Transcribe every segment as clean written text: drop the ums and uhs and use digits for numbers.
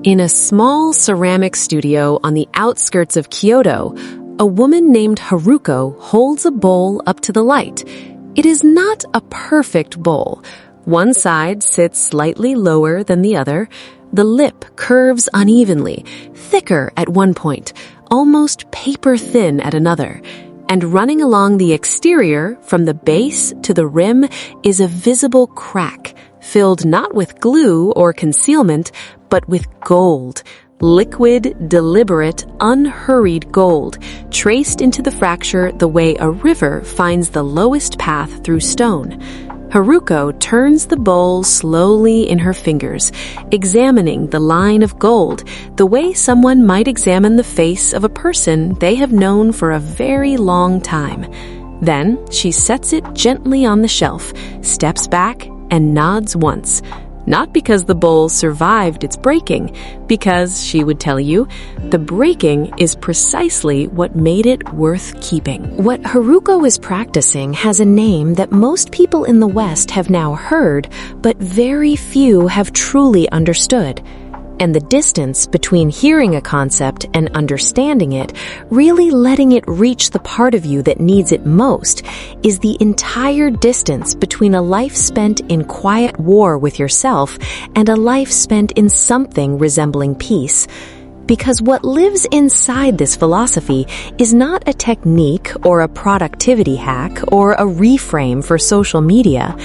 In a small ceramic studio on the outskirts of Kyoto, a woman named Haruko holds a bowl up to the light. It is not a perfect bowl. One side sits slightly lower than the other. The lip curves unevenly, thicker at one point, almost paper-thin at another. And running along the exterior, from the base to the rim, is a visible crack, filled not with glue or concealment, but with gold. Liquid, deliberate, unhurried gold, traced into the fracture the way a river finds the lowest path through stone. Haruko turns the bowl slowly in her fingers, examining the line of gold, the way someone might examine the face of a person they have known for a very long time. Then she sets it gently on the shelf, steps back, and nods once. Not because the bowl survived its breaking, because, she would tell you, the breaking is precisely what made it worth keeping. What Haruko is practicing has a name that most people in the West have now heard, but very few have truly understood. And the distance between hearing a concept and understanding it, really letting it reach the part of you that needs it most, is the entire distance between a life spent in quiet war with yourself and a life spent in something resembling peace. Because what lives inside this philosophy is not a technique or a productivity hack or a reframe for social media.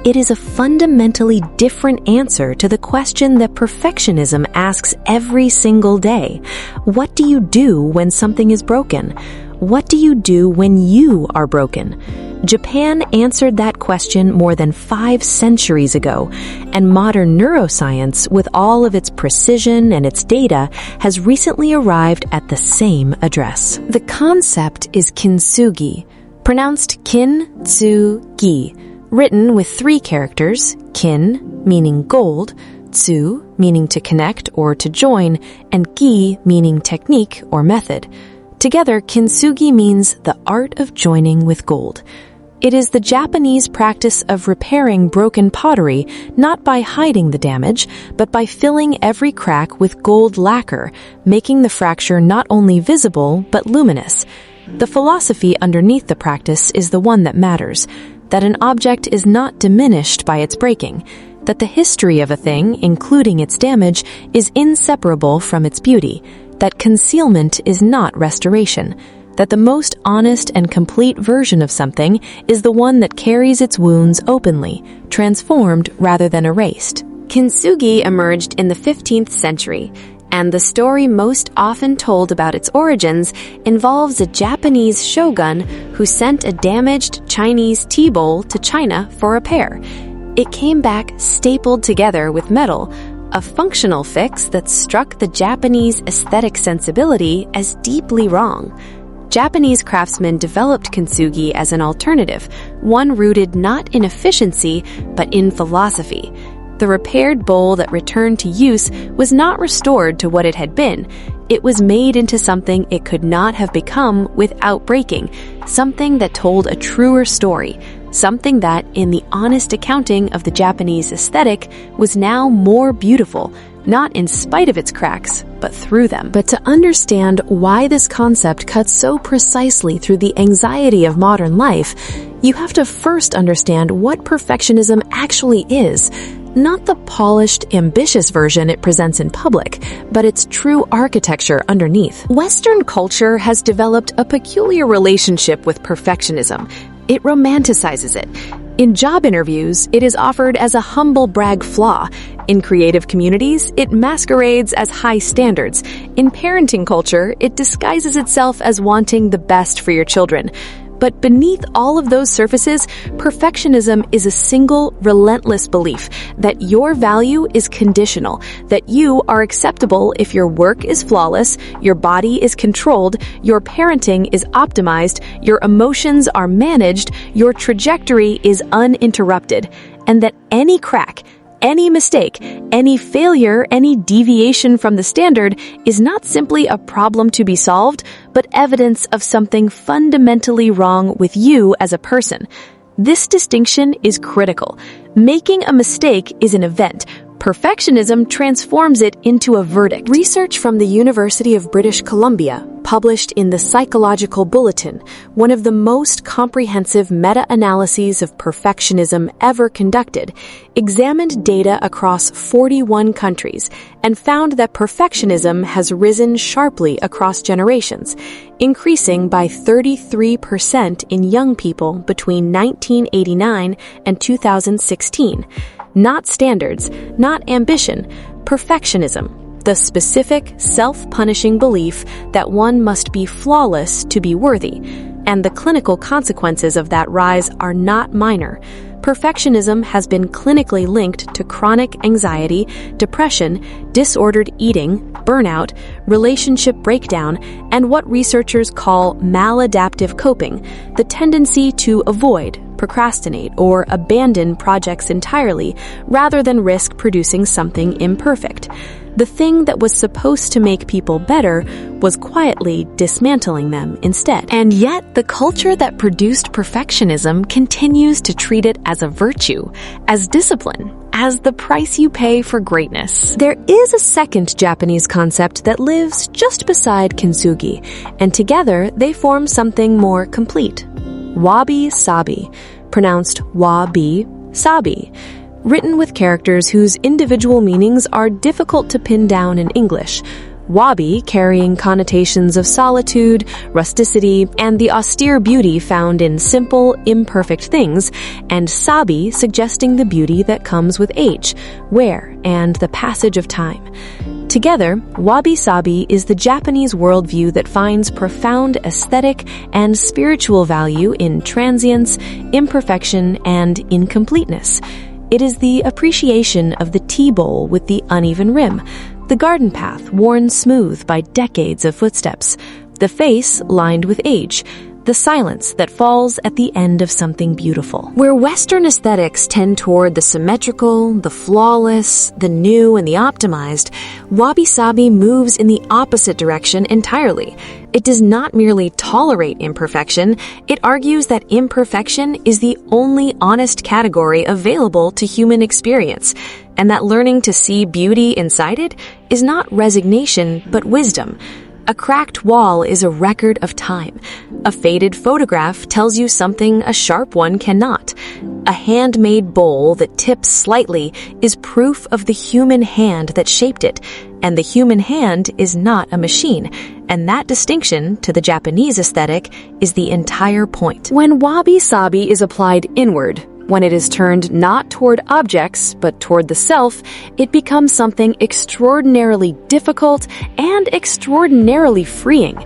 It is a fundamentally different answer to the question that perfectionism asks every single day. What do you do when something is broken? What do you do when you are broken? Japan answered that question more than 5 centuries ago, and modern neuroscience, with all of its precision and its data, has recently arrived at the same address. The concept is Kintsugi, pronounced Kintsugi, written with 3 characters, kin, meaning gold, tsu, meaning to connect or to join, and gi, meaning technique or method. Together, Kintsugi means the art of joining with gold. It is the Japanese practice of repairing broken pottery, not by hiding the damage, but by filling every crack with gold lacquer, making the fracture not only visible, but luminous. The philosophy underneath the practice is the one that matters, that an object is not diminished by its breaking, that the history of a thing, including its damage, is inseparable from its beauty, that concealment is not restoration, that the most honest and complete version of something is the one that carries its wounds openly, transformed rather than erased. Kintsugi emerged in the 15th century, and the story most often told about its origins involves a Japanese shogun who sent a damaged Chinese tea bowl to China for repair. It came back stapled together with metal, a functional fix that struck the Japanese aesthetic sensibility as deeply wrong. Japanese craftsmen developed kintsugi as an alternative, one rooted not in efficiency, but in philosophy. The repaired bowl that returned to use was not restored to what it had been. It was made into something it could not have become without breaking, something that told a truer story, something that, in the honest accounting of the Japanese aesthetic, was now more beautiful, not in spite of its cracks, but through them. But to understand why this concept cuts so precisely through the anxiety of modern life, you have to first understand what perfectionism actually is. Not the polished, ambitious version it presents in public, but its true architecture underneath. Western culture has developed a peculiar relationship with perfectionism. It romanticizes it. In job interviews, it is offered as a humble brag flaw. In creative communities, it masquerades as high standards. In parenting culture, it disguises itself as wanting the best for your children. But beneath all of those surfaces, perfectionism is a single, relentless belief that your value is conditional, that you are acceptable if your work is flawless, your body is controlled, your parenting is optimized, your emotions are managed, your trajectory is uninterrupted, and that any crack, any mistake, any failure, any deviation from the standard is not simply a problem to be solved, but evidence of something fundamentally wrong with you as a person. This distinction is critical. Making a mistake is an event. Perfectionism transforms it into a verdict. Research from the University of British Columbia, published in the Psychological Bulletin, one of the most comprehensive meta-analyses of perfectionism ever conducted, examined data across 41 countries and found that perfectionism has risen sharply across generations, increasing by 33% in young people between 1989 and 2016. Not standards, not ambition, perfectionism, the specific, self-punishing belief that one must be flawless to be worthy, and the clinical consequences of that rise are not minor. Perfectionism has been clinically linked to chronic anxiety, depression, disordered eating, burnout, relationship breakdown, and what researchers call maladaptive coping, the tendency to avoid, procrastinate, or abandon projects entirely rather than risk producing something imperfect. The thing that was supposed to make people better was quietly dismantling them instead. And yet, the culture that produced perfectionism continues to treat it as a virtue, as discipline, as the price you pay for greatness. There is a second Japanese concept that lives just beside Kintsugi, and together they form something more complete. Wabi-Sabi, pronounced Wabi-Sabi, written with characters whose individual meanings are difficult to pin down in English. Wabi carrying connotations of solitude, rusticity, and the austere beauty found in simple, imperfect things, and Sabi suggesting the beauty that comes with age, wear, and the passage of time. Together, Wabi-Sabi is the Japanese worldview that finds profound aesthetic and spiritual value in transience, imperfection, and incompleteness. It is the appreciation of the tea bowl with the uneven rim, the garden path worn smooth by decades of footsteps, the face lined with age, the silence that falls at the end of something beautiful. Where Western aesthetics tend toward the symmetrical, the flawless, the new, and the optimized, Wabi-Sabi moves in the opposite direction entirely. It does not merely tolerate imperfection, it argues that imperfection is the only honest category available to human experience, and that learning to see beauty inside it is not resignation but wisdom. A cracked wall is a record of time. A faded photograph tells you something a sharp one cannot. A handmade bowl that tips slightly is proof of the human hand that shaped it, and the human hand is not a machine. And that distinction, to the Japanese aesthetic, is the entire point. When wabi-sabi is applied inward, when it is turned not toward objects, but toward the self, it becomes something extraordinarily difficult and extraordinarily freeing.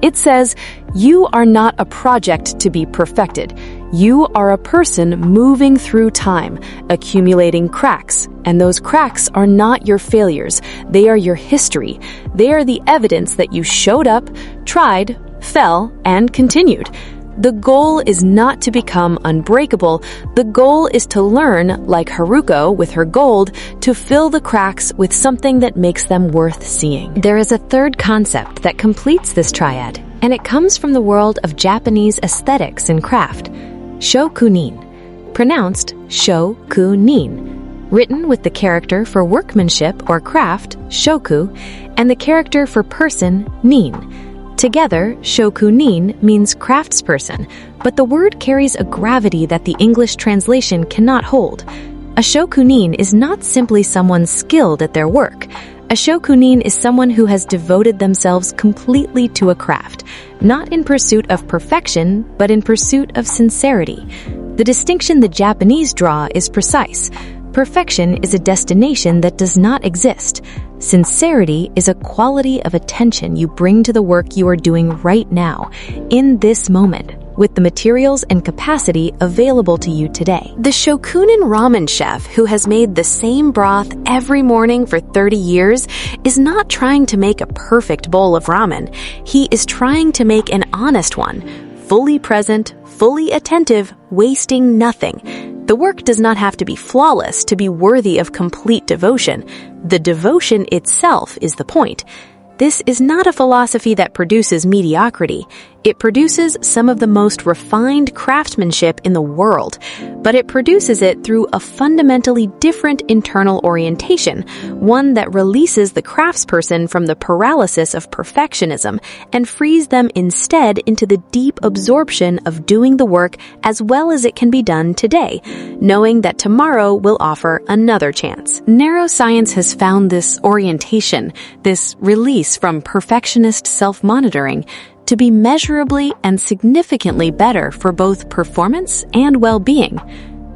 It says, you are not a project to be perfected. You are a person moving through time, accumulating cracks, and those cracks are not your failures. They are your history. They are the evidence that you showed up, tried, fell, and continued. The goal is not to become unbreakable. The goal is to learn, like Haruko with her gold, to fill the cracks with something that makes them worth seeing. There is a third concept that completes this triad, and it comes from the world of Japanese aesthetics and craft. Shokunin, pronounced Shokunin, written with the character for workmanship or craft, shoku, and the character for person, nin. Together, shokunin means craftsperson, but the word carries a gravity that the English translation cannot hold. A shokunin is not simply someone skilled at their work. A shokunin is someone who has devoted themselves completely to a craft, not in pursuit of perfection, but in pursuit of sincerity. The distinction the Japanese draw is precise. Perfection is a destination that does not exist. Sincerity is a quality of attention you bring to the work you are doing right now, in this moment, with the materials and capacity available to you today. The Shokunin ramen chef who has made the same broth every morning for 30 years is not trying to make a perfect bowl of ramen. He is trying to make an honest one, fully present, fully attentive, wasting nothing. The work does not have to be flawless to be worthy of complete devotion. The devotion itself is the point. This is not a philosophy that produces mediocrity. It produces some of the most refined craftsmanship in the world, but it produces it through a fundamentally different internal orientation, one that releases the craftsperson from the paralysis of perfectionism and frees them instead into the deep absorption of doing the work as well as it can be done today, knowing that tomorrow will offer another chance. Neuroscience has found this orientation, this release from perfectionist self-monitoring, to be measurably and significantly better for both performance and well-being.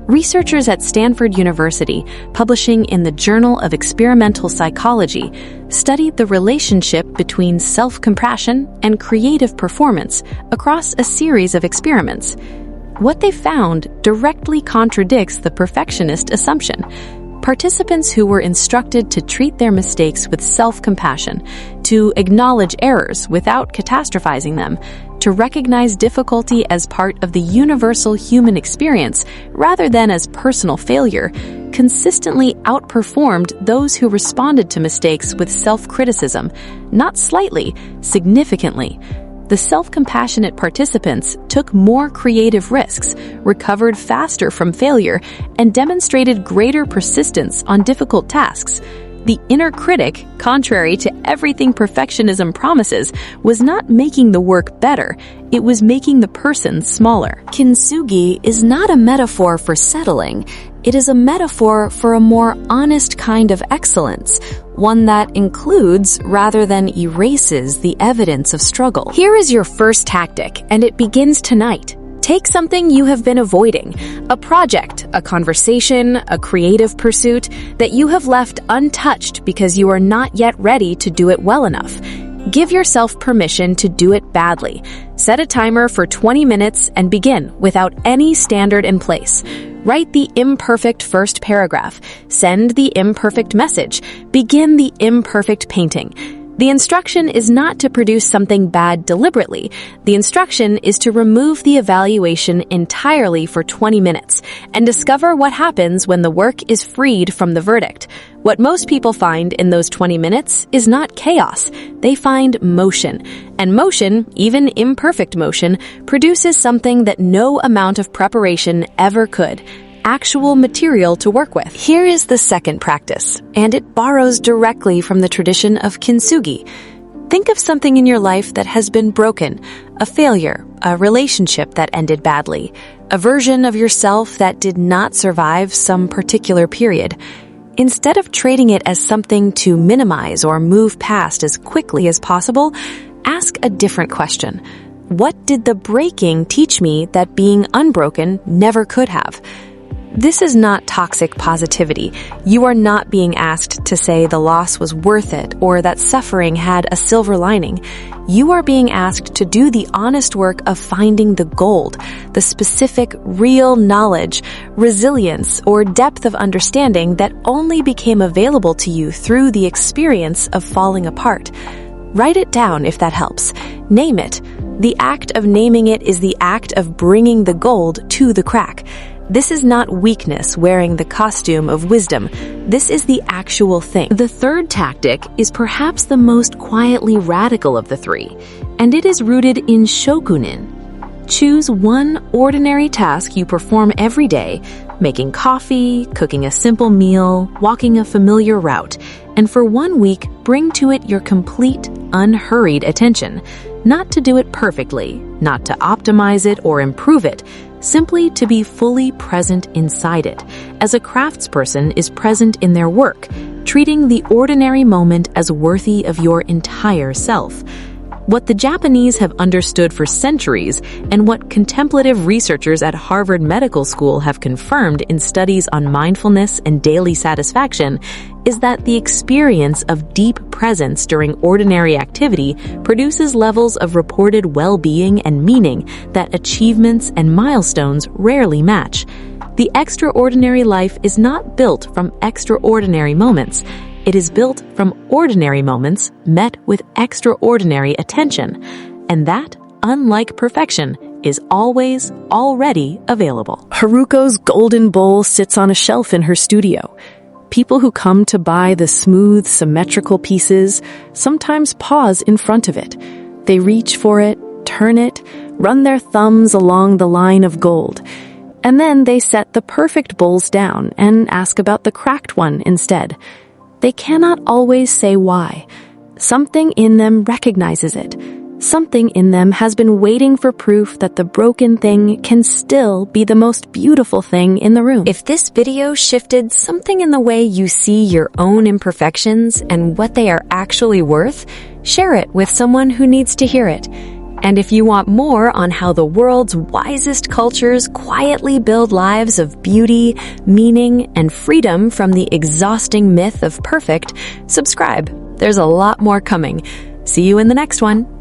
Researchers at Stanford University, publishing in the Journal of Experimental Psychology, studied the relationship between self-compassion and creative performance across a series of experiments. What they found directly contradicts the perfectionist assumption. Participants who were instructed to treat their mistakes with self-compassion, to acknowledge errors without catastrophizing them, to recognize difficulty as part of the universal human experience rather than as personal failure, consistently outperformed those who responded to mistakes with self-criticism, not slightly, significantly. The self-compassionate participants took more creative risks, recovered faster from failure, and demonstrated greater persistence on difficult tasks. The inner critic, contrary to everything perfectionism promises, was not making the work better, it was making the person smaller. Kintsugi is not a metaphor for settling, it is a metaphor for a more honest kind of excellence, one that includes rather than erases the evidence of struggle. Here is your first tactic, and it begins tonight. Take something you have been avoiding, a project, a conversation, a creative pursuit that you have left untouched because you are not yet ready to do it well enough. Give yourself permission to do it badly. Set a timer for 20 minutes and begin without any standard in place. Write the imperfect first paragraph. Send the imperfect message. Begin the imperfect painting. The instruction is not to produce something bad deliberately. The instruction is to remove the evaluation entirely for 20 minutes and discover what happens when the work is freed from the verdict. What most people find in those 20 minutes is not chaos. They find motion. And motion, even imperfect motion, produces something that no amount of preparation ever could. Actual material to work with. Here is the second practice, and it borrows directly from the tradition of Kintsugi. Think of something in your life that has been broken, a failure, a relationship that ended badly, a version of yourself that did not survive some particular period. Instead of treating it as something to minimize or move past as quickly as possible, ask a different question. What did the breaking teach me that being unbroken never could have? This is not toxic positivity. You are not being asked to say the loss was worth it or that suffering had a silver lining. You are being asked to do the honest work of finding the gold, the specific, real knowledge, resilience, or depth of understanding that only became available to you through the experience of falling apart. Write it down if that helps. Name it. The act of naming it is the act of bringing the gold to the crack. This is not weakness wearing the costume of wisdom. This is the actual thing. The third tactic is perhaps the most quietly radical of the three, and it is rooted in Shokunin. Choose one ordinary task you perform every day, making coffee, cooking a simple meal, walking a familiar route, and for 1 week, bring to it your complete, unhurried attention. Not to do it perfectly, not to optimize it or improve it, simply to be fully present inside it, as a craftsperson is present in their work, treating the ordinary moment as worthy of your entire self. What the Japanese have understood for centuries, and what contemplative researchers at Harvard Medical School have confirmed in studies on mindfulness and daily satisfaction, is that the experience of deep presence during ordinary activity produces levels of reported well-being and meaning that achievements and milestones rarely match. The extraordinary life is not built from extraordinary moments. It is built from ordinary moments met with extraordinary attention. And that, unlike perfection, is always already available. Haruko's golden bowl sits on a shelf in her studio. People who come to buy the smooth, symmetrical pieces sometimes pause in front of it. They reach for it, turn it, run their thumbs along the line of gold. And then they set the perfect bowls down and ask about the cracked one instead. They cannot always say why. Something in them recognizes it. Something in them has been waiting for proof that the broken thing can still be the most beautiful thing in the room. If this video shifted something in the way you see your own imperfections and what they are actually worth, share it with someone who needs to hear it. And if you want more on how the world's wisest cultures quietly build lives of beauty, meaning, and freedom from the exhausting myth of perfect, subscribe. There's a lot more coming. See you in the next one.